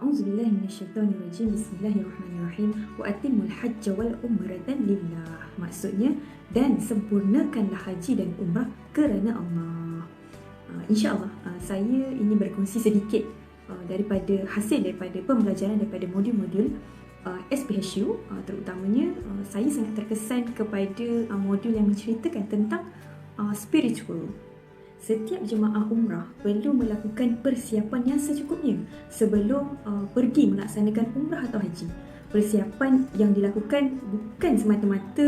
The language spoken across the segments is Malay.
A'udzubillahi minasyaitonirrajim. Bismillahirrahmanirrahim. Wa atimul hajja wal umrata lillah. Maksudnya, dan sempurnakanlah haji dan umrah kerana Allah. InsyaAllah saya ini berkongsi sedikit daripada hasil daripada pembelajaran daripada modul-modul SPHU. Terutamanya saya sangat terkesan kepada modul yang menceritakan tentang spiritual. Setiap jemaah umrah perlu melakukan persiapan yang secukupnya sebelum pergi melaksanakan umrah atau haji. Persiapan yang dilakukan bukan semata-mata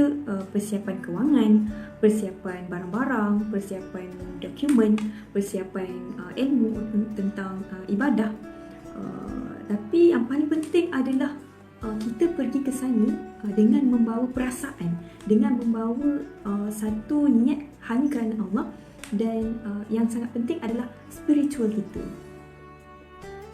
persiapan kewangan, persiapan barang-barang, persiapan dokumen, persiapan ilmu tentang ibadah. Tapi yang paling penting adalah kita pergi ke sana dengan membawa perasaan, dengan membawa satu niat hanya kerana Allah. Dan yang sangat penting adalah spiritual kita.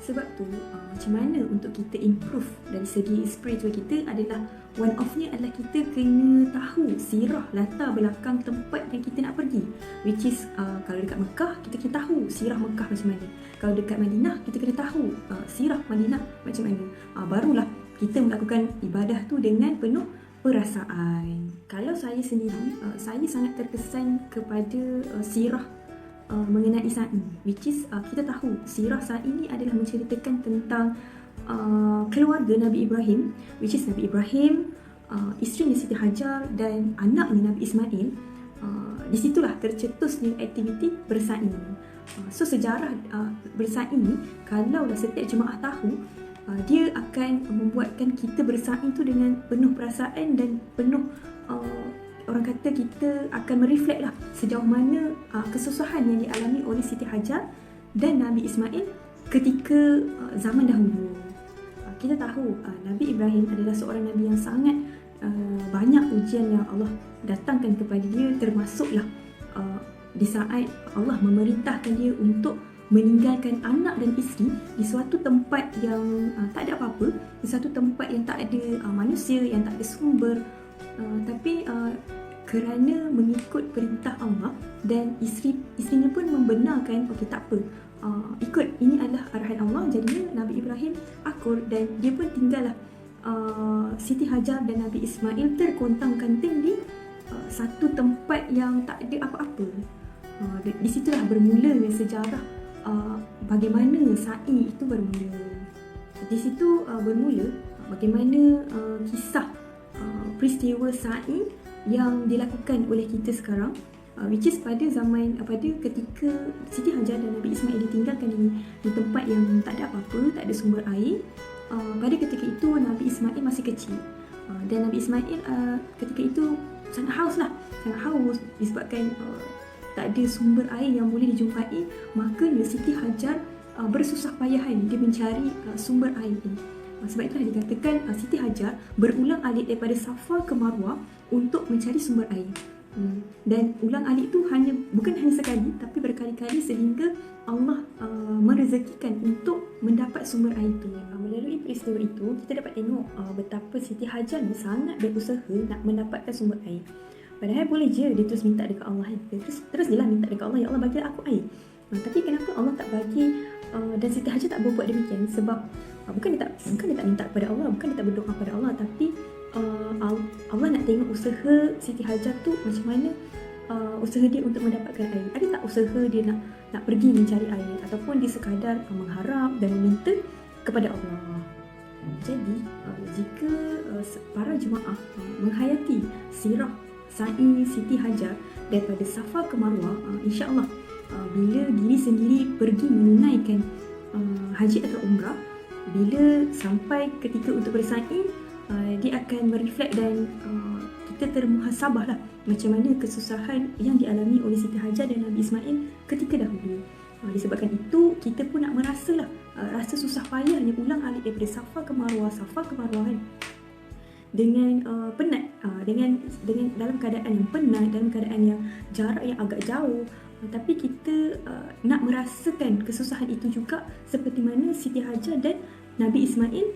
Sebab tu macam mana untuk kita improve dari segi spiritual kita adalah one of-nya adalah kita kena tahu sirah latar belakang tempat yang kita nak pergi. Which is kalau dekat Mekah kita kena tahu sirah Mekah macam mana. Kalau dekat Madinah kita kena tahu sirah Madinah macam mana. Barulah kita melakukan ibadah tu dengan penuh perasaan. Kalau saya sendiri, saya sangat terkesan kepada sirah mengenai Sa'i, which is kita tahu sirah Sa'i ni adalah menceritakan tentang keluarga Nabi Ibrahim, which is Nabi Ibrahim, isteri Siti Hajar dan anaknya Nabi Ismail. Di situlah tercetusnya aktiviti bersa'i. So sejarah bersa'i ni, kalaulah setiap jemaah tahu, dia akan membuatkan kita bersa'i tu dengan penuh perasaan dan penuh orang kata kita akan mereflect lah sejauh mana kesusahan yang dialami oleh Siti Hajar dan Nabi Ismail ketika zaman dahulu. Kita tahu Nabi Ibrahim adalah seorang Nabi yang sangat banyak ujian yang Allah datangkan kepada dia, termasuklah di saat Allah memerintahkan dia untuk meninggalkan anak dan isteri di suatu tempat yang tak ada apa-apa, di suatu tempat yang tak ada manusia, yang tak ada sumber, tapi kerana mengikut perintah Allah dan isterinya pun membenarkan, okey tak apa, ikut, ini adalah arahan Allah. Jadinya Nabi Ibrahim akur dan dia pun tinggallah Siti Hajar dan Nabi Ismail terkontang-kanting di satu tempat yang tak ada apa-apa. Di situlah bermula sejarah bagaimana Sa'i itu bermula. Di situ bermula bagaimana kisah peristiwa Sa'i yang dilakukan oleh kita sekarang, which is pada ketika Siti Hajar dan Nabi Ismail ditinggalkan di tempat yang tak ada apa-apa, tak ada sumber air. Pada ketika itu Nabi Ismail masih kecil, dan Nabi Ismail ketika itu sangat haus disebabkan tak ada sumber air yang boleh dijumpai. Maka Siti Hajar bersusah payahan dia mencari sumber air ini. Sebab itulah dikatakan Siti Hajar berulang-alik daripada Safa ke Marwah untuk mencari sumber air. Dan ulang-alik itu bukan hanya sekali, tapi berkali-kali sehingga Allah merezekikan untuk mendapat sumber air itu. Melalui peristiwa itu kita dapat tengok betapa Siti Hajar ni sangat berusaha nak mendapatkan sumber air. Padahal boleh je dia terus minta dekat Allah, terus je lah minta dekat Allah, ya Allah bagilah aku air. Tapi kenapa Allah tak bagi, dan Siti Hajar tak berbuat demikian? Sebab bukan dia tak minta kepada Allah, bukan dia tak berdoa kepada Allah, tapi Allah nak tengok usaha Siti Hajar tu macam mana, usaha dia untuk mendapatkan air. Ada tak usaha dia nak pergi mencari air, ataupun dia sekadar mengharap dan meminta kepada Allah. Jadi jika para jemaah menghayati sirah Sa'i Siti Hajar daripada Safa ke Marwah, insya-Allah bila diri sendiri pergi menunaikan haji atau umrah, bila sampai ketika untuk bersa'i, dia akan mereflect dan kita termuhasabah lah macam mana kesusahan yang dialami oleh Siti Hajar dan Nabi Ismail ketika dahulu. Disebabkan itu kita pun nak merasalah rasa susah payahnya ulang-alik daripada Safa ke Marwah kan, dengan penat, dengan dalam keadaan yang penat, dalam keadaan yang jarak yang agak jauh, tapi kita nak merasakan kesusahan itu juga seperti mana Siti Hajar dan Nabi Ismail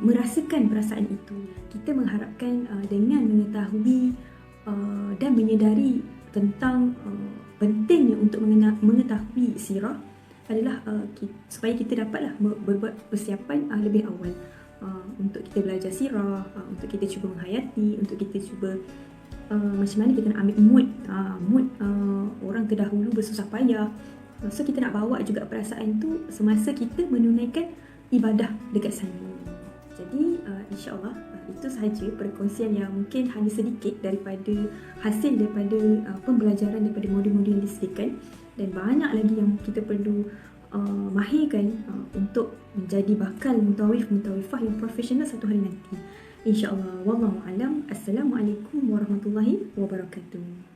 merasakan perasaan itu. Kita mengharapkan dengan mengetahui dan menyedari tentang pentingnya untuk mengetahui sirah, adalah supaya kita dapatlah berbuat persiapan lebih awal untuk kita belajar sirah, untuk kita cuba menghayati, untuk kita cuba macam mana kita nak ambil mood orang terdahulu bersusah payah. So kita nak bawa juga perasaan tu semasa kita menunaikan ibadah dekat sana. Jadi insya-Allah itu sahaja perkongsian yang mungkin hanya sedikit daripada hasil daripada pembelajaran daripada modul-modul yang disediakan, dan banyak lagi yang kita perlu mahirkan untuk menjadi bakal mutawif-mutawifah yang profesional satu hari nanti. InsyaAllah. Wallahu a'lam. Assalamualaikum warahmatullahi wabarakatuh.